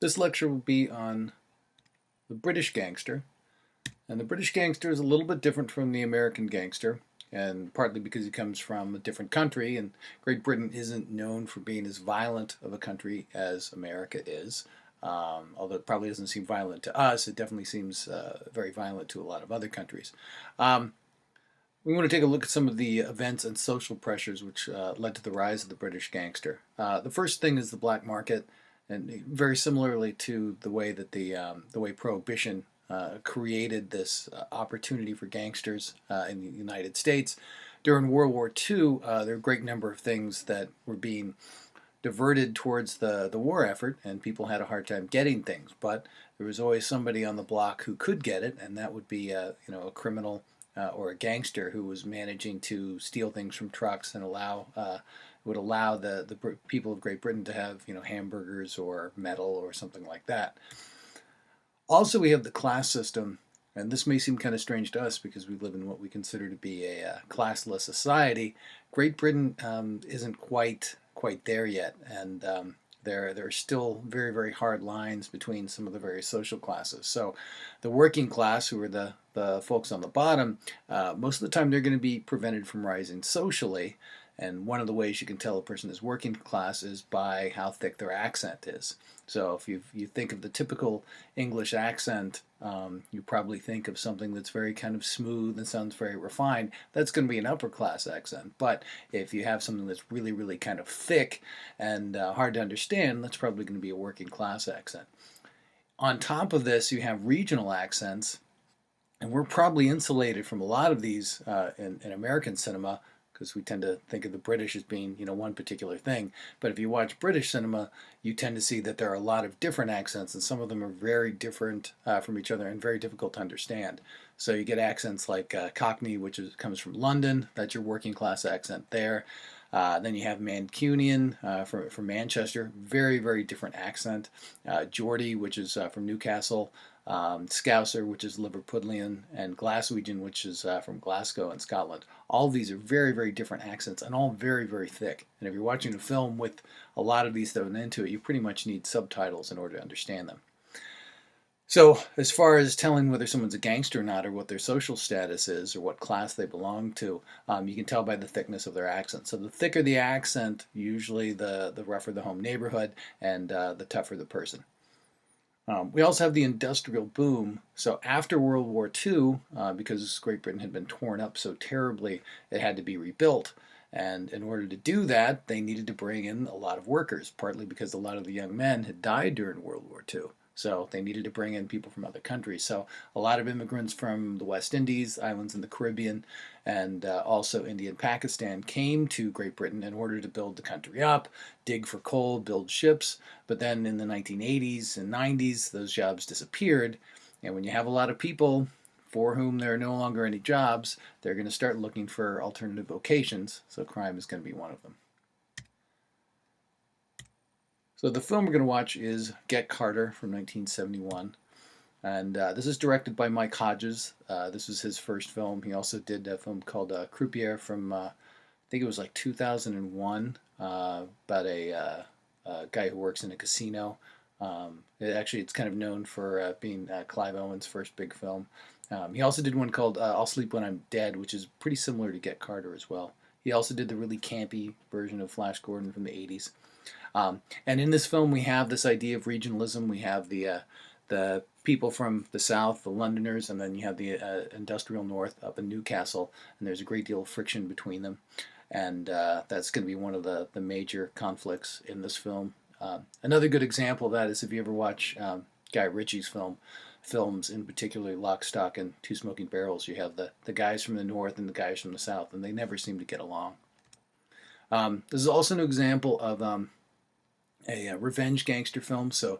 This lecture will be on the British gangster. And the British gangster is a little bit different from the American gangster, and partly because he comes from a different country, and Great Britain isn't known for being as violent of a country as America is. Although it probably doesn't seem violent to us, it definitely seems very violent to a lot of other countries. We want to take a look at some of the events and social pressures which led to the rise of the British gangster. The first thing is the black market, and very similarly to the way that the way Prohibition created this opportunity for gangsters in the United States. During World War II, there were a great number of things that were being diverted towards the war effort, and people had a hard time getting things. But there was always somebody on the block who could get it, and that would be a criminal or a gangster who was managing to steal things from trucks and would allow the people of Great Britain to have hamburgers or metal or something like that. Also, we have the class system, and this may seem kind of strange to us because we live in what we consider to be a classless society. Great Britain isn't quite there yet, and there are still very, very hard lines between some of the various social classes. So the working class, who are the folks on the bottom, most of the time they're going to be prevented from rising socially. And one of the ways you can tell a person is working class is by how thick their accent is. So if you think of the typical English accent, you probably think of something that's very kind of smooth and sounds very refined. That's going to be an upper class accent. But if you have something that's really, really kind of thick and hard to understand, that's probably going to be a working class accent. On top of this, you have regional accents, and we're probably insulated from a lot of these in American cinema, because we tend to think of the British as being, one particular thing. But if you watch British cinema, you tend to see that there are a lot of different accents, and some of them are very different from each other and very difficult to understand. So you get accents like Cockney, which comes from London. That's your working class accent there. Then you have Mancunian from Manchester, very, very different accent. Geordie, which is from Newcastle. Scouser, which is Liverpudlian, and Glaswegian, which is from Glasgow in Scotland. All of these are very, very different accents and all very, very thick. And if you're watching a film with a lot of these thrown into it, you pretty much need subtitles in order to understand them. So as far as telling whether someone's a gangster or not, or what their social status is, or what class they belong to, you can tell by the thickness of their accent. So the thicker the accent, usually the rougher the home neighborhood, and the tougher the person. We also have the industrial boom. So after World War II, because Great Britain had been torn up so terribly, it had to be rebuilt. And in order to do that, they needed to bring in a lot of workers, partly because a lot of the young men had died during World War II. So they needed to bring in people from other countries. So a lot of immigrants from the West Indies, islands in the Caribbean, and also India and Pakistan came to Great Britain in order to build the country up, dig for coal, build ships. But then in the 1980s and 90s, those jobs disappeared. And when you have a lot of people for whom there are no longer any jobs, they're going to start looking for alternative vocations. So crime is going to be one of them. So the film we're going to watch is Get Carter from 1971. And this is directed by Mike Hodges. This was his first film. He also did a film called Croupier from, I think it was like 2001, about a guy who works in a casino. It's kind of known for being Clive Owen's first big film. He also did one called I'll Sleep When I'm Dead, which is pretty similar to Get Carter as well. He also did the really campy version of Flash Gordon from the 80s. And in this film, we have this idea of regionalism. We have the people from the South, the Londoners, and then you have the industrial North up in Newcastle, and there's a great deal of friction between them. And that's going to be one of the major conflicts in this film. Another good example of that is if you ever watch Guy Ritchie's films, in particular Lock, Stock, and Two Smoking Barrels, you have the guys from the North and the guys from the South, and they never seem to get along. This is also an example of a revenge gangster film. So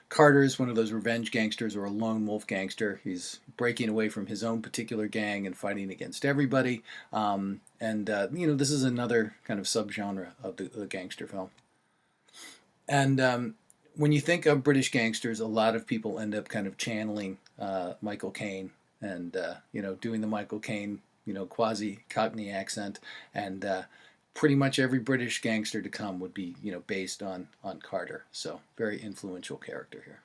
Carter is one of those revenge gangsters, or a lone wolf gangster. He's breaking away from his own particular gang and fighting against everybody. This is another kind of subgenre of the gangster film. And when you think of British gangsters, a lot of people end up kind of channeling Michael Caine and doing the Michael Caine quasi Cockney accent, and pretty much every British gangster to come would be, based on Carter. So very influential character here.